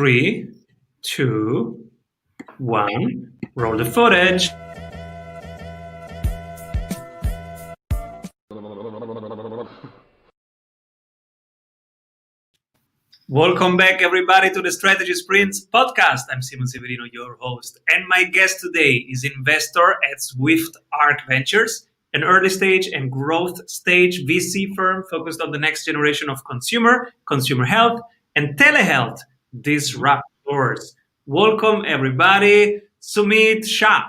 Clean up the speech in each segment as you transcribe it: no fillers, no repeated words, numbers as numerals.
Three, two, one. Roll the footage. Welcome back, everybody, to the Strategy Sprints podcast. I'm Severino, your host, and my guest today is investor at Swift Arc Ventures, an early stage and growth stage VC firm focused on the next generation of consumer health, and telehealth disruptors. Welcome, everybody. Sumeet, Shah.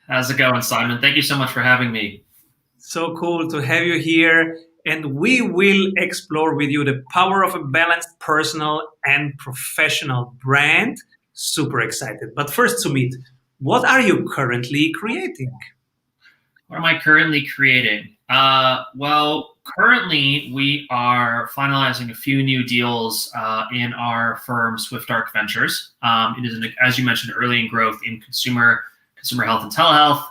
How's it going, Simon? Thank you so much for having me. So cool to have you here. And we will explore with you the power of a balanced personal and professional brand. Super excited. But first, Sumeet, what are you currently creating? What am I currently creating? Well, currently we are finalizing a few new deals in our firm, Swift Arc Ventures. It is, as you mentioned, early in growth in consumer health and telehealth.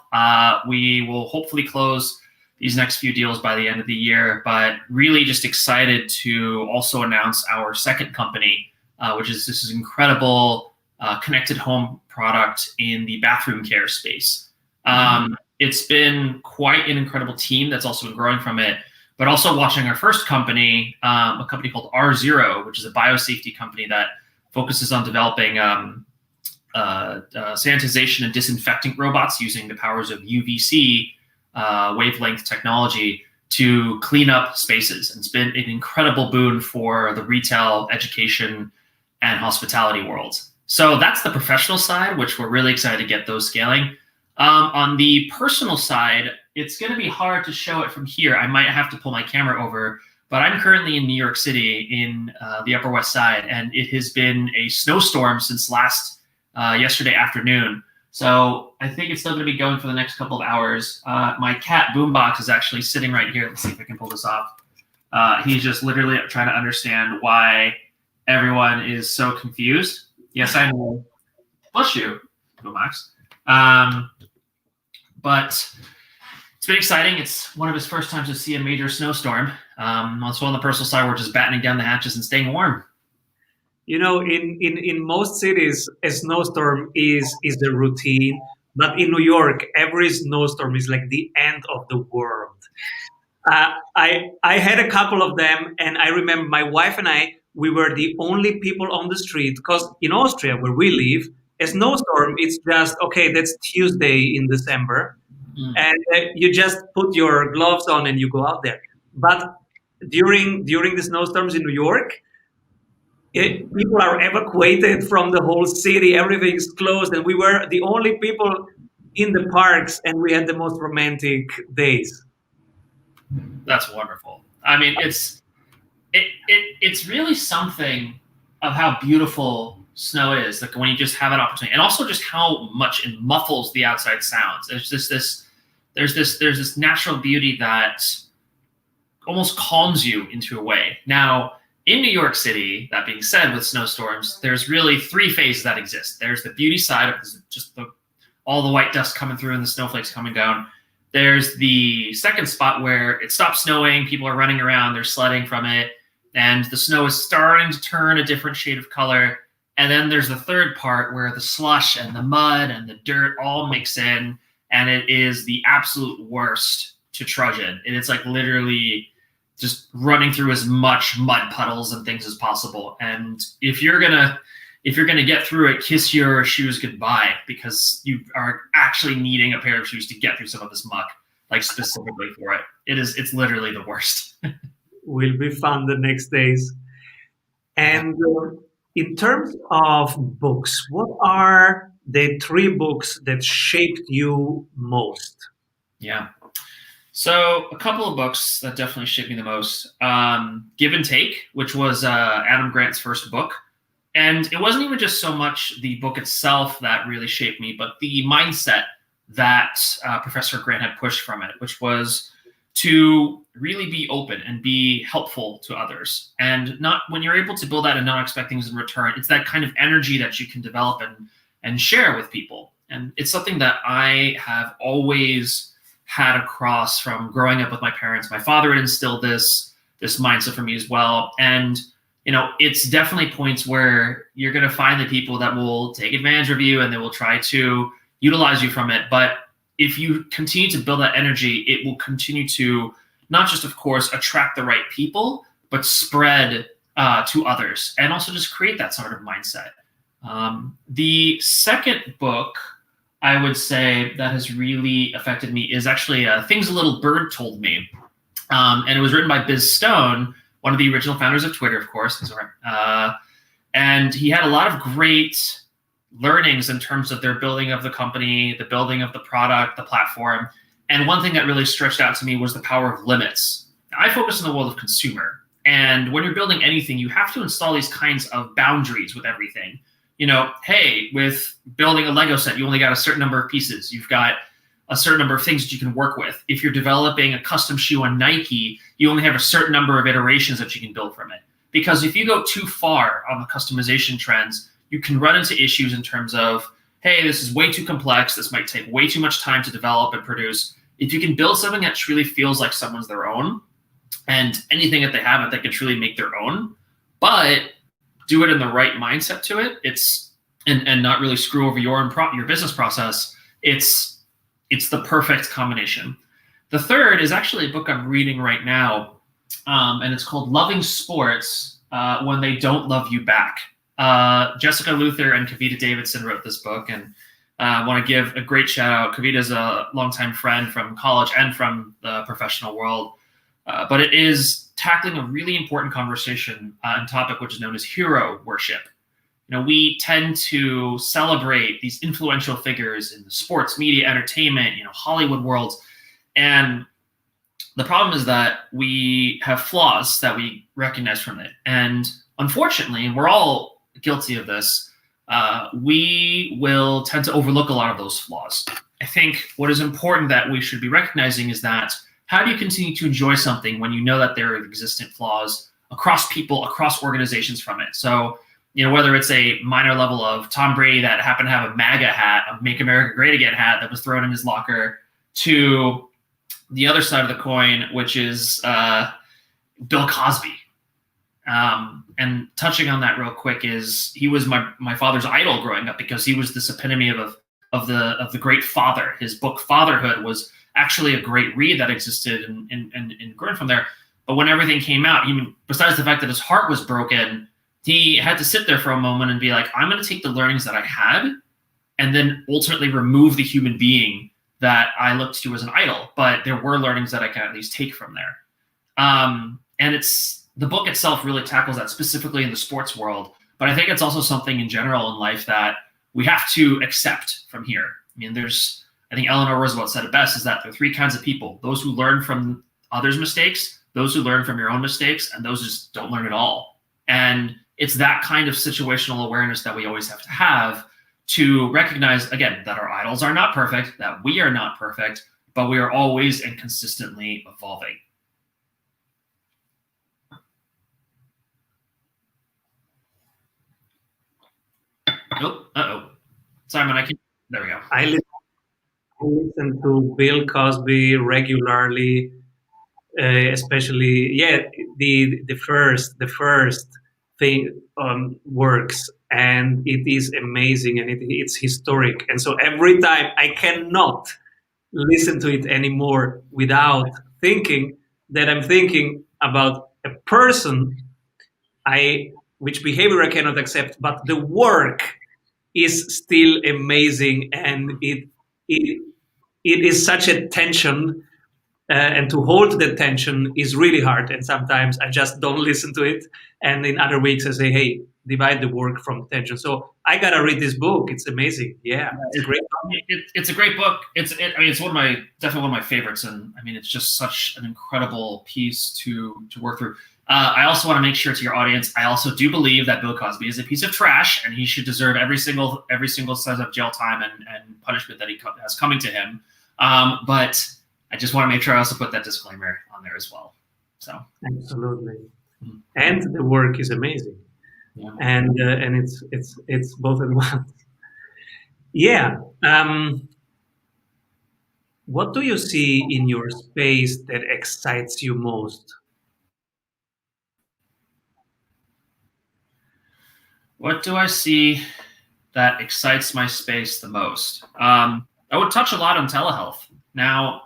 We will hopefully close these next few deals by the end of the year, but really just excited to also announce our second company, which is this incredible connected home product in the bathroom care space. It's been quite an incredible team that's also been growing from it, but also watching our first company, a company called R0, which is a biosafety company that focuses on developing sanitization and disinfecting robots using the powers of UVC wavelength technology to clean up spaces. And it's been an incredible boon for the retail, education, and hospitality worlds. So that's the professional side, which we're really excited to get those scaling. On the personal side, it's going to be hard to show it from here. I might have to pull my camera over, but I'm currently in New York City in the Upper West Side, and it has been a snowstorm since yesterday afternoon. So I think it's still going to be going for the next couple of hours. My cat Boombox is actually sitting right here. Let's see if I can pull this off. He's just literally trying to understand why everyone is so confused. Yes, I know. Bless you, Boombox. But it's been exciting. It's one of his first times to see a major snowstorm. Also on the personal side, we're just battening down the hatches and staying warm. You know, in most cities, a snowstorm is the routine. But in New York, every snowstorm is like the end of the world. I had a couple of them, and I remember my wife and we were the only people on the street, because in Austria, where we live, a snowstorm, it's just, okay, that's Tuesday in December. And you just put your gloves on and you go out there. But during the snowstorms in New York, people are evacuated from the whole city. Everything's closed, and we were the only people in the parks, and we had the most romantic days. That's wonderful. I mean, it's really something of how beautiful snow is. Like when you just have an opportunity, and also just how much it muffles the outside sounds. There's this natural beauty that almost calms you into a way. Now, in New York City, that being said, with snowstorms, there's really three phases that exist. There's the beauty side of just all the white dust coming through and the snowflakes coming down. There's the second spot where it stops snowing, people are running around, they're sledding from it, and the snow is starting to turn a different shade of color. And then there's the third part where the slush and the mud and the dirt all mix in, and it is the absolute worst to trudge in. And it's like literally just running through as much mud puddles and things as possible. And if you're gonna get through it, kiss your shoes goodbye, because you are actually needing a pair of shoes to get through some of this muck, like specifically for it. It's literally the worst. Will be fun the next days. And in terms of books, what are the three books that shaped you most? Yeah. So a couple of books that definitely shaped me the most. Give and Take, which was Adam Grant's first book. And it wasn't even just so much the book itself that really shaped me, but the mindset that Professor Grant had pushed from it, which was to really be open and be helpful to others. And not when you're able to build that and not expect things in return, it's that kind of energy that you can develop and share with people. And it's something that I have always had across from growing up with my parents. My father instilled this mindset for me as well. And it's definitely points where you're going to find the people that will take advantage of you and they will try to utilize you from it. But if you continue to build that energy, it will continue to not just, of course, attract the right people, but spread to others and also just create that sort of mindset. The second book I would say that has really affected me is actually Things a Little Bird Told Me. And it was written by Biz Stone, one of the original founders of Twitter, of course. And he had a lot of great learnings in terms of their building of the company, the building of the product, the platform. And one thing that really stretched out to me was the power of limits. Now, I focus on the world of consumer. And when you're building anything, you have to install these kinds of boundaries with everything. Hey, with building a Lego set, you only got a certain number of pieces. You've got a certain number of things that you can work with. If you're developing a custom shoe on Nike, you only have a certain number of iterations that you can build from it. Because if you go too far on the customization trends, you can run into issues in terms of, hey, this is way too complex. This might take way too much time to develop and produce. If you can build something that truly feels like someone's their own, and anything that they have that they can truly make their own, but do it in the right mindset to it, and not really screw over your business process, it's the perfect combination. The third is actually a book I'm reading right now, and it's called Loving Sports When They Don't Love You Back. Jessica Luther and Kavita Davidson wrote this book, and I want to give a great shout out. Kavita's a longtime friend from college and from the professional world, but it is tackling a really important conversation and topic, which is known as hero worship. We tend to celebrate these influential figures in the sports, media, entertainment, Hollywood worlds. And the problem is that we have flaws that we recognize from it. And unfortunately, and we're all guilty of this, we will tend to overlook a lot of those flaws. I think what is important that we should be recognizing is that how do you continue to enjoy something when you know that there are existent flaws across people, across organizations from it? So, whether it's a minor level of Tom Brady that happened to have a MAGA hat, a Make America Great Again hat that was thrown in his locker, to the other side of the coin, which is Bill Cosby. And touching on that real quick is he was my father's idol growing up because he was this epitome of the great father. His book Fatherhood was actually a great read that existed and growing from there. But when everything came out, even besides the fact that his heart was broken, he had to sit there for a moment and be like, I'm going to take the learnings that I had and then ultimately remove the human being that I looked to as an idol. But there were learnings that I can at least take from there. And the book itself really tackles that specifically in the sports world. But I think it's also something in general in life that we have to accept from here. I think Eleanor Roosevelt said it best, is that there are three kinds of people: those who learn from others' mistakes, those who learn from your own mistakes, and those who just don't learn at all. And it's that kind of situational awareness that we always have to recognize, again, that our idols are not perfect, that we are not perfect, but we are always and consistently evolving. Oh, Simon, there we go. I listen to Bill Cosby regularly, especially the first thing works, and it is amazing, and it's historic. And so every time I cannot listen to it anymore without thinking that I'm thinking about a person which behavior I cannot accept, but the work is still amazing, and it is such a tension, and to hold the tension is really hard. And sometimes I just don't listen to it, and in other weeks I say, "Hey, divide the work from tension." So I gotta read this book. It's amazing. Yeah, it's a great book. It's a great book. It's definitely one of my favorites, and it's just such an incredible piece to work through. I also want to make sure to your audience, I also do believe that Bill Cosby is a piece of trash, and he should deserve every single set of jail time and punishment that he has coming to him. But I just want to make sure I also put that disclaimer on there as well. So absolutely, and the work is amazing, and it's both at once. Yeah. What do you see in your space that excites you most? What do I see that excites my space the most? I would touch a lot on telehealth. Now,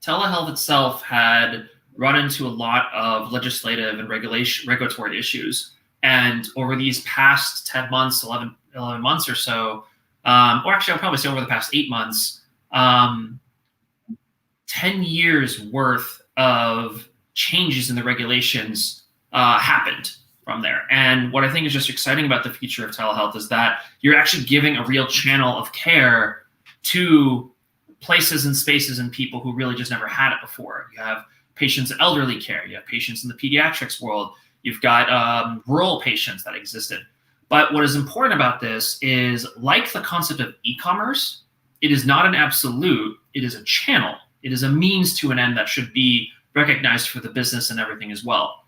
telehealth itself had run into a lot of legislative and regulatory issues. And over these past 10 months, 11 months or so, or actually I'll probably say over the past 8 months, 10 years worth of changes in the regulations happened from there. And what I think is just exciting about the future of telehealth is that you're actually giving a real channel of care to places and spaces and people who really just never had it before. You have patients in elderly care, you have patients in the pediatrics world, you've got rural patients that existed. But what is important about this is, like the concept of e-commerce, it is not an absolute, it is a channel. It is a means to an end that should be recognized for the business and everything as well.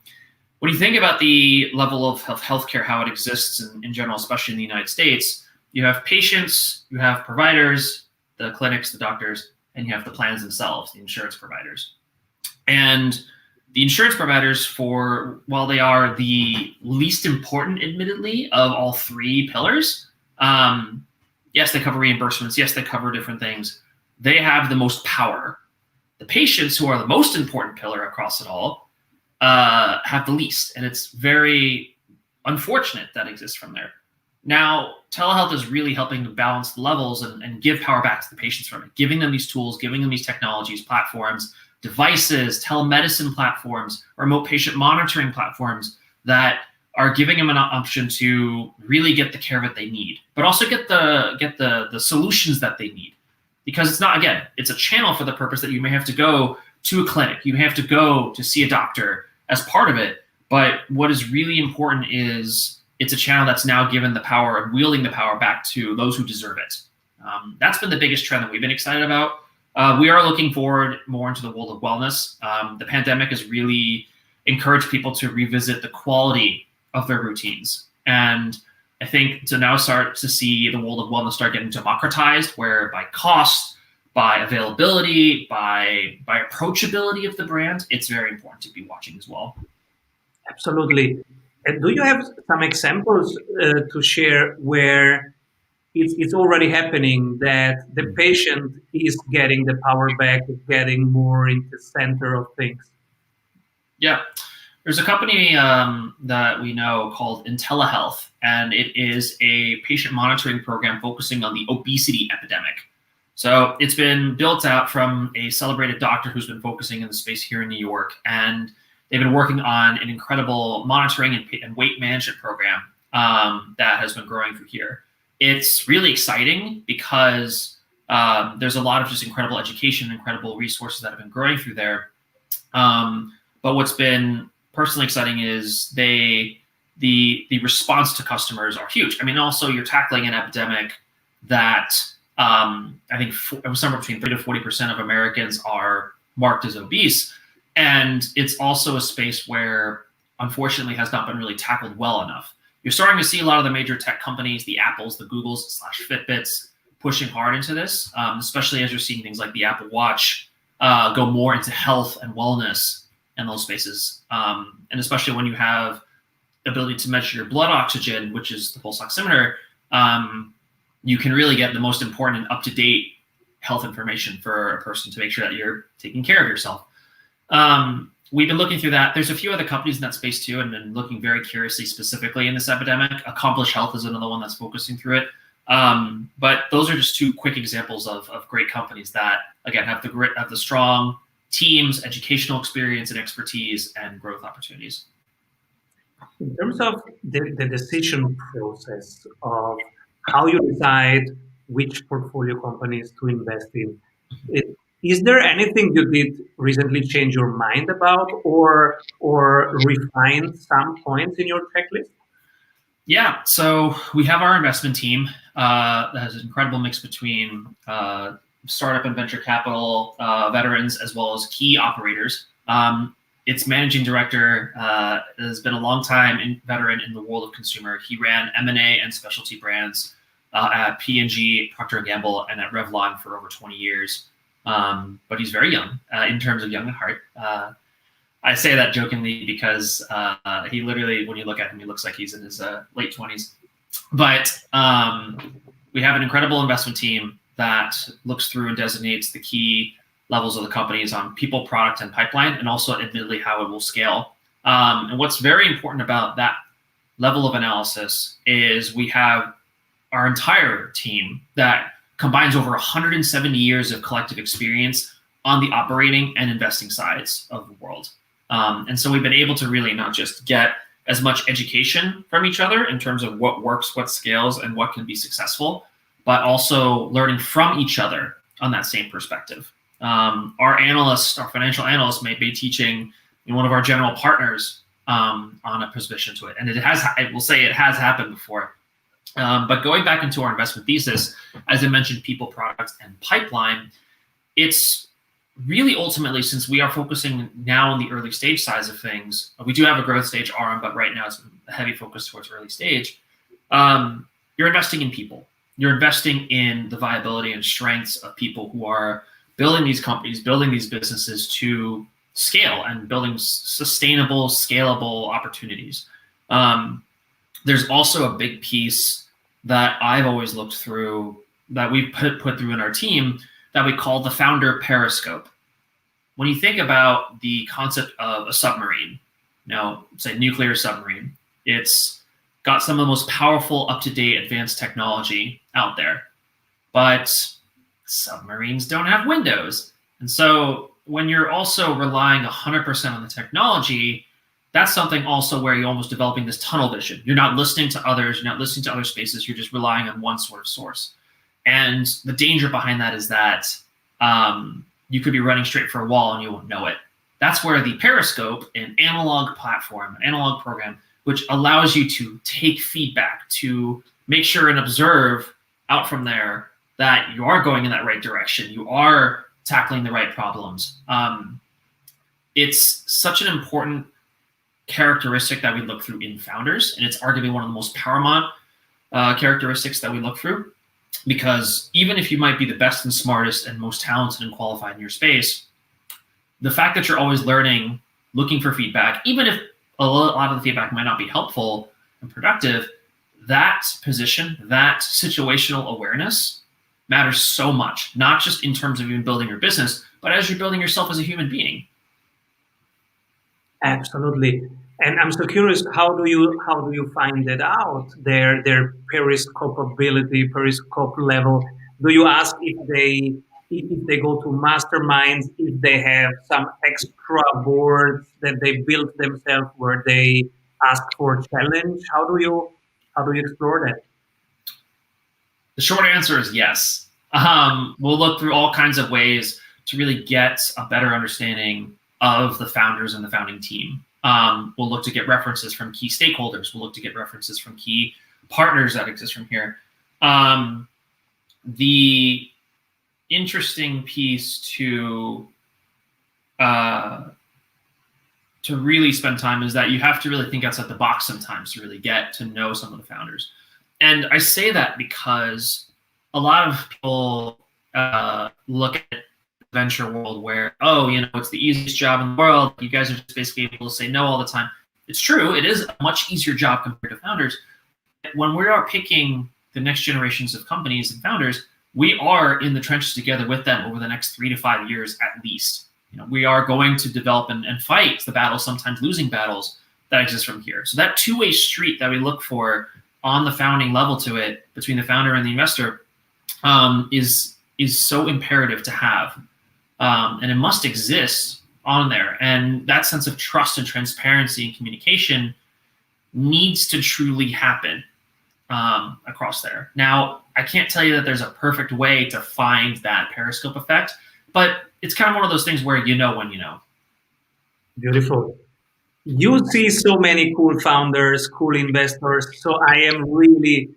When you think about the level of healthcare, how it exists in general, especially in the United States, you have patients, you have providers, the clinics, the doctors, and you have the plans themselves, the insurance providers. And the insurance providers, while they are the least important, admittedly, of all three pillars, yes, they cover reimbursements, yes, they cover different things, they have the most power. The patients, who are the most important pillar across it all, have the least. And it's very unfortunate that exists from there. Now, telehealth is really helping to balance the levels and give power back to the patients from it, giving them these tools, giving them these technologies, platforms, devices, telemedicine platforms, remote patient monitoring platforms that are giving them an option to really get the care that they need, but also get the solutions that they need. Because it's not, again, it's a channel for the purpose that you may have to go to a clinic, you may have to go to see a doctor as part of it. But what is really important is it's a channel that's now given the power and wielding the power back to those who deserve it. That's been the biggest trend that we've been excited about. We are looking forward more into the world of wellness. The pandemic has really encouraged people to revisit the quality of their routines. And I think to now start to see the world of wellness start getting democratized, where by cost, by availability, by approachability of the brand, it's very important to be watching as well. Absolutely. And do you have some examples to share where it's already happening, that the patient is getting the power back, is getting more into the center of things? Yeah. There's a company that we know called telehealth, and it is a patient monitoring program focusing on the obesity epidemic. So it's been built out from a celebrated doctor who's been focusing in the space here in New York, and they've been working on an incredible monitoring and weight management program that has been growing through here. It's really exciting because there's a lot of just incredible education, incredible resources that have been growing through there. But what's been personally exciting is the response to customers are huge. I mean, also you're tackling an epidemic that I think it was somewhere between 30 to 40% of Americans are marked as obese. And it's also a space where, unfortunately, has not been really tackled well enough. You're starting to see a lot of the major tech companies, the Apples, the Googles / Fitbits, pushing hard into this, especially as you're seeing things like the Apple Watch go more into health and wellness in those spaces. And especially when you have the ability to measure your blood oxygen, which is the pulse oximeter, you can really get the most important and up-to-date health information for a person to make sure that you're taking care of yourself. We've been looking through that. There's a few other companies in that space too, and been looking very curiously specifically in this epidemic. Accomplish Health is another one that's focusing through it. But those are just two quick examples of great companies that, again, have the grit, have the strong teams, educational experience and expertise, and growth opportunities. In terms of the decision process of how you decide which portfolio companies to invest in, is there anything you did recently change your mind about, or refine some points in your checklist? Yeah, so we have our investment team that has an incredible mix between startup and venture capital veterans, as well as key operators. Its managing director has been a long time veteran in the world of consumer. He ran M&A and specialty brands at P&G, Procter & Gamble, and at Revlon for over 20 years. But he's very young in terms of young at heart. I say that jokingly because he literally, when you look at him, he looks like he's in his late 20s. But we have an incredible investment team that looks through and designates the key levels of the companies on people, product, and pipeline, and also admittedly how it will scale. And what's very important about that level of analysis is we have our entire team that combines over 170 years of collective experience on the operating and investing sides of the world. And so we've been able to really not just get as much education from each other in terms of what works, what scales, and what can be successful, but also learning from each other on that same perspective. Our analysts, our financial analysts, may be teaching one of our general partners on a position to it. And I will say it has happened before. But going back into our investment thesis, as I mentioned, people, products, and pipeline, it's really ultimately, since we are focusing now on the early stage size of things, we do have a growth stage arm, but right now it's a heavy focus towards early stage. You're investing in people. You're investing in the viability and strengths of people who are building these companies, building these businesses to scale and building sustainable, scalable opportunities. There's also a big piece that I've always looked through, that we've put through in our team, that we call the founder Periscope. When you think about the concept of a submarine, say nuclear submarine, it's got some of the most powerful, up-to-date, advanced technology out there. But submarines don't have windows. And so when you're also relying 100% on the technology, that's something also where you're almost developing this tunnel vision. You're not listening to others, you're not listening to other spaces, you're just relying on one sort of source. And the danger behind that is that you could be running straight for a wall and you won't know it. That's where the Periscope, an analog platform, an analog program, which allows you to take feedback, to make sure and observe out from there that you are going in that right direction, you are tackling the right problems. It's such an important characteristic that we look through in founders, and it's arguably one of the most paramount characteristics that we look through, because even if you might be the best and smartest and most talented and qualified in your space, the fact that you're always learning, looking for feedback, even if a lot of the feedback might not be helpful and productive, that position, that situational awareness matters so much, not just in terms of even building your business, but as you're building yourself as a human being. Absolutely. And I'm so curious, how do you find that out? Their Periscope ability, Periscope level. Do you ask if they go to masterminds, if they have some extra boards that they built themselves where they ask for challenge? How do you explore that? The short answer is yes. We'll look through all kinds of ways to really get a better understanding of the founders and the founding team. We'll look to get references from key stakeholders. We'll look to get references from key partners that exist from here. The interesting piece to really spend time is that you have to really think outside the box sometimes to really get to know some of the founders. And I say that because a lot of people look at venture world where, it's the easiest job in the world. You guys are just basically able to say no all the time. It's true. It is a much easier job compared to founders. When we are picking the next generations of companies and founders, we are in the trenches together with them over the next 3 to 5 years at least. We are going to develop and fight the battles, sometimes losing battles that exist from here. So that two-way street that we look for on the founding level to it, between the founder and the investor, is so imperative to have. And it must exist on there. And that sense of trust and transparency and communication needs to truly happen across there. Now, I can't tell you that there's a perfect way to find that Periscope effect, but it's kind of one of those things where you know when you know. Beautiful. You see so many cool founders, cool investors. So I am really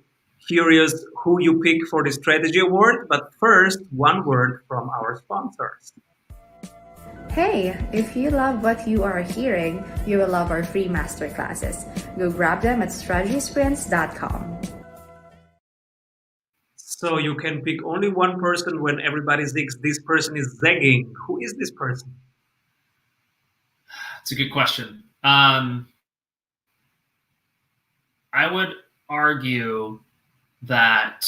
curious who you pick for the strategy award. But first, one word from our sponsors. Hey, if you love what you are hearing, you will love our free masterclasses. Go grab them at strategysprints.com. So you can pick only one person when everybody thinks this person is zagging. Who is this person? It's a good question. I would argue that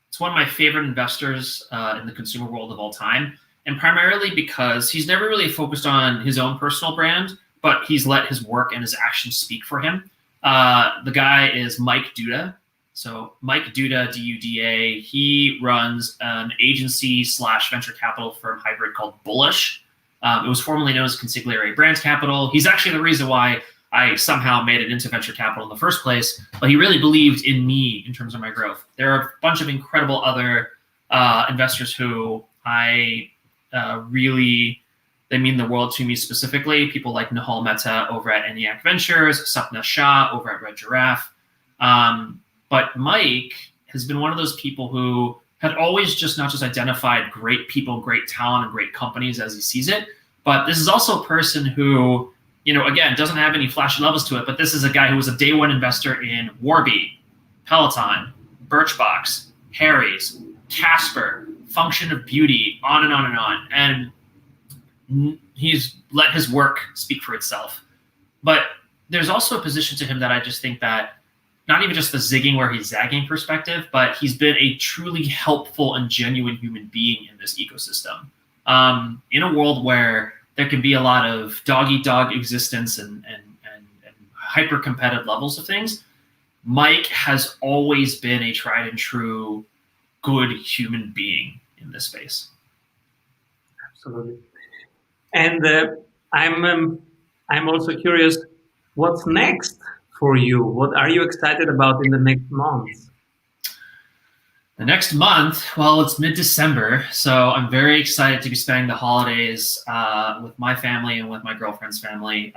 it's one of my favorite investors in the consumer world of all time, and primarily because he's never really focused on his own personal brand, but he's let his work and his actions speak for him. The guy is Mike Duda. So Mike Duda, D-U-D-A, he runs an agency / venture capital firm hybrid called Bullish. It was formerly known as Consigliere Brand Capital. He's actually the reason why I somehow made it into venture capital in the first place, but he really believed in me in terms of my growth. There are a bunch of incredible other investors who I really, they mean the world to me specifically. People like Nihal Mehta over at ENIAC Ventures, Sapna Shah over at Red Giraffe. But Mike has been one of those people who had always just not just identified great people, great talent, and great companies as he sees it, but this is also a person who, you know, again, doesn't have any flashy levels to it, but this is a guy who was a day one investor in Warby, Peloton, Birchbox, Harry's, Casper, Function of Beauty, on and on and on. And he's let his work speak for itself. But there's also a position to him that I just think that not even just the zigging where he's zagging perspective, but he's been a truly helpful and genuine human being in this ecosystem. In a world where there can be a lot of dog-eat-dog existence and hyper-competitive levels of things, Mike has always been a tried and true good human being in this space. Absolutely. And I'm also curious, what's next for you? What are you excited about in the next months? The next month, well, it's mid-December, so I'm very excited to be spending the holidays with my family and with my girlfriend's family.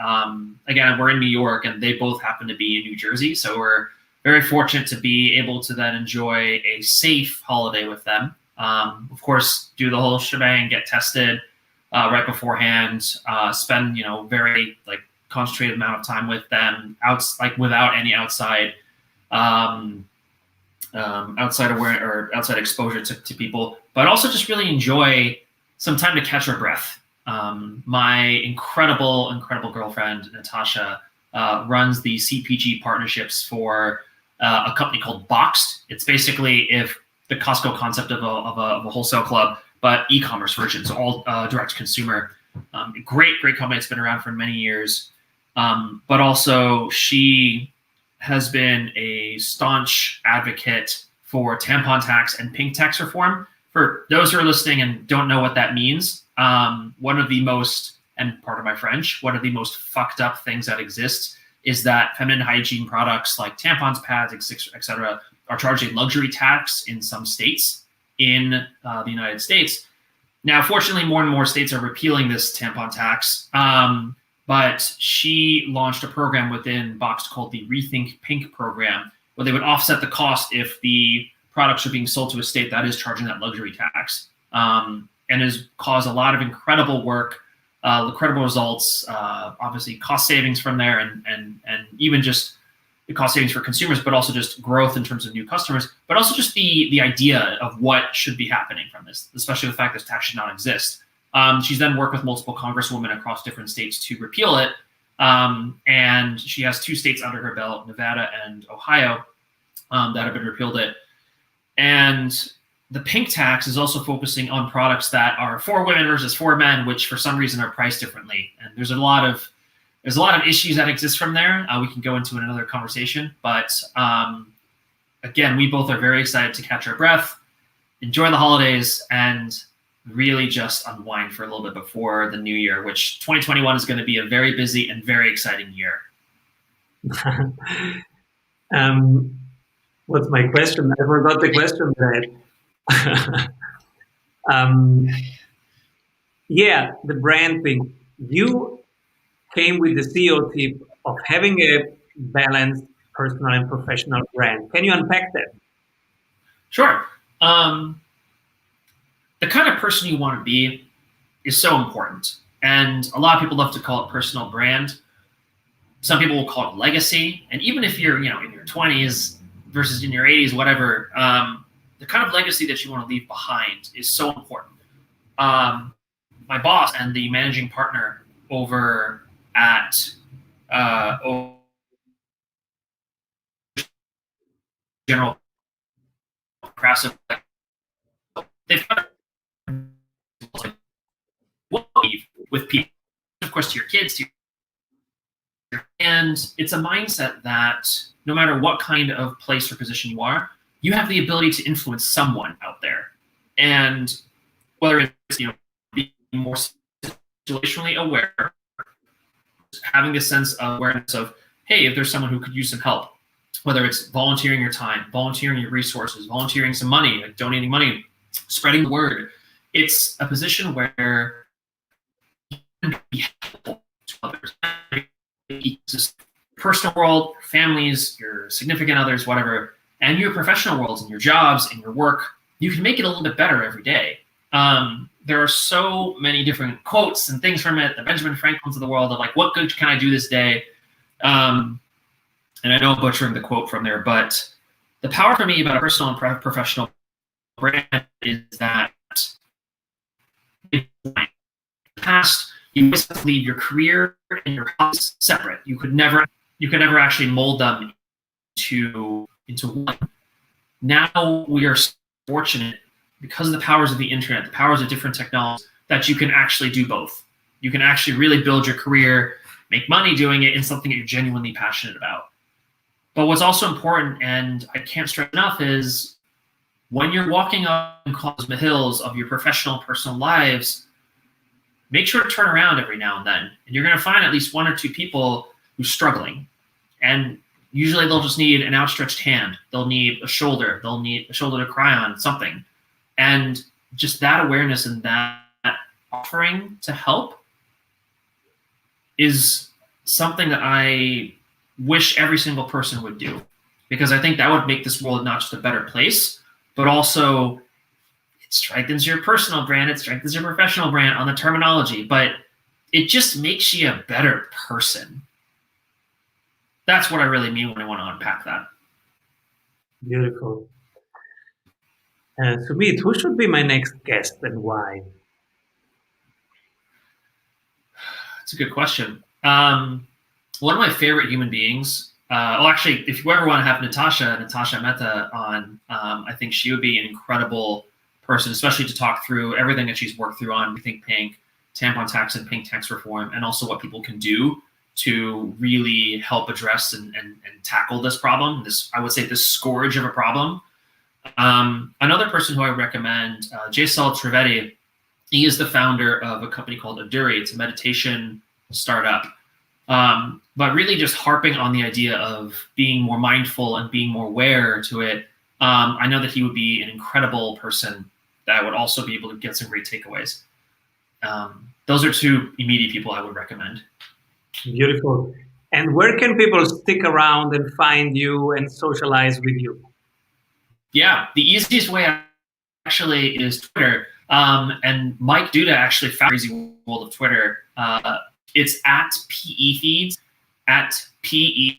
Again, we're in New York, and they both happen to be in New Jersey, so we're very fortunate to be able to then enjoy a safe holiday with them. Of course, do the whole shebang, get tested right beforehand, spend very concentrated amount of time with them, without any outside outside exposure to people, but also just really enjoy some time to catch our breath. My incredible girlfriend, Natasha, runs the CPG partnerships for a company called Boxed. It's basically if the Costco concept of a wholesale club, but e-commerce version, so all direct to consumer. Great company. It's been around for many years. But also she has been a staunch advocate for tampon tax and pink tax reform. For those who are listening and don't know what that means, one of the most, and pardon my French, one of the most fucked up things that exists is that feminine hygiene products like tampons, pads, etc., are charged a luxury tax in some states in the United States. Now, fortunately, more and more states are repealing this tampon tax. But she launched a program within Boxed called the Rethink Pink program, where they would offset the cost if the products are being sold to a state that is charging that luxury tax, and has caused a lot of incredible work, incredible results, obviously cost savings from there, and even just the cost savings for consumers, but also just growth in terms of new customers, but also just the idea of what should be happening from this, especially the fact that tax should not exist. She's then worked with multiple congresswomen across different states to repeal it. And she has 2 states under her belt, Nevada and Ohio, that have been repealed it. And the pink tax is also focusing on products that are for women versus for men, which for some reason are priced differently. And there's a lot of issues that exist from there. We can go into in another conversation. But again, we both are very excited to catch our breath, enjoy the holidays, and really just unwind for a little bit before the new year, which 2021 is going to be a very busy and very exciting year. What's my question? I forgot the question, right? Yeah, the brand thing. You came with the CEO tip of having a balanced personal and professional brand. Can you unpack that? Sure. The kind of person you want to be is so important. And a lot of people love to call it personal brand. Some people will call it legacy. And even if you're, in your 20s versus in your 80s, whatever, the kind of legacy that you want to leave behind is so important. My boss and the managing partner over at general passive, they've got with people, of course, to your kids, and it's a mindset that no matter what kind of place or position you are, you have the ability to influence someone out there. And whether it's being more situationally aware, having a sense of awareness of, hey, if there's someone who could use some help, whether it's volunteering your time, volunteering your resources, volunteering some money, like donating money, spreading the word. It's a position where you can be helpful to others. Personal world, families, your significant others, whatever, and your professional worlds and your jobs and your work, you can make it a little bit better every day. There are so many different quotes and things from it, the Benjamin Franklins of the world, of like, what good can I do this day? And I know I'm butchering the quote from there, but the power for me about a personal and professional brand is that in the past, you always have to leave your career and your hobbies separate. You could never actually mold them into one. Now we are fortunate, because of the powers of the internet, the powers of different technologies, that you can actually do both. You can actually really build your career, make money doing it in something that you're genuinely passionate about. But what's also important, and I can't stress enough, is when you're walking up and Cosby hills of your professional and personal lives, make sure to turn around every now and then. And you're going to find at least one or two people who's struggling. And usually they'll just need an outstretched hand. They'll need a shoulder. They'll need a shoulder to cry on, something. And just that awareness and that offering to help is something that I wish every single person would do, because I think that would make this world not just a better place, but also it strengthens your personal brand, it strengthens your professional brand on the terminology, but it just makes you a better person. That's what I really mean when I want to unpack that. Beautiful. Sumeet, who should be my next guest and why? That's a good question. One of my favorite human beings, well, actually, if you ever want to have Natasha Mehta on, I think she would be an incredible person, especially to talk through everything that she's worked through on Rethink Pink, tampon tax and pink tax reform, and also what people can do to really help address and tackle this problem, this, I would say, this scourge of a problem. Another person who I recommend, Jaisal Trivedi, he is the founder of a company called Aduri. It's a meditation startup. But really just harping on the idea of being more mindful and being more aware to it. I know that he would be an incredible person that would also be able to get some great takeaways. Those are two immediate people I would recommend. Beautiful. And where can people stick around and find you and socialize with you? Yeah, the easiest way actually is Twitter. And Mike Duda actually found the crazy world of Twitter. It's at PE Feeds, at PE_FEEDS.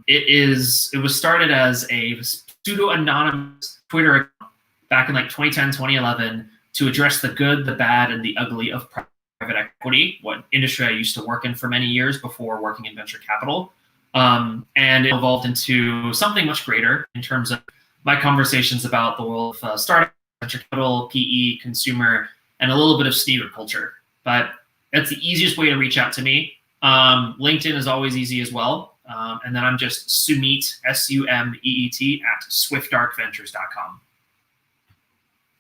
It was started as a pseudo-anonymous Twitter account back in like 2010, 2011 to address the good, the bad, and the ugly of private equity, what industry I used to work in for many years before working in venture capital. And it evolved into something much greater in terms of my conversations about the world of startup, venture capital, PE, consumer, and a little bit of sneaker culture. But that's the easiest way to reach out to me. LinkedIn is always easy as well. And then I'm just Sumeet, SUMEET, at swiftdarkventures.com.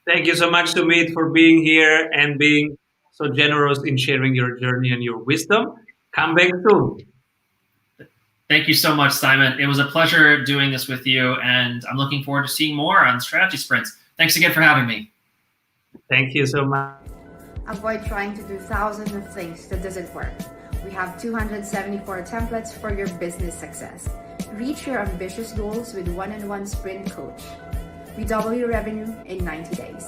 Thank you so much, Sumeet, for being here and being so generous in sharing your journey and your wisdom. Come back soon. Thank you so much, Simon. It was a pleasure doing this with you, and I'm looking forward to seeing more on Strategy Sprints. Thanks again for having me. Thank you so much. Avoid trying to do thousands of things that doesn't work. We have 274 templates for your business success. Reach your ambitious goals with one-on-one sprint coach. We double your revenue in 90 days.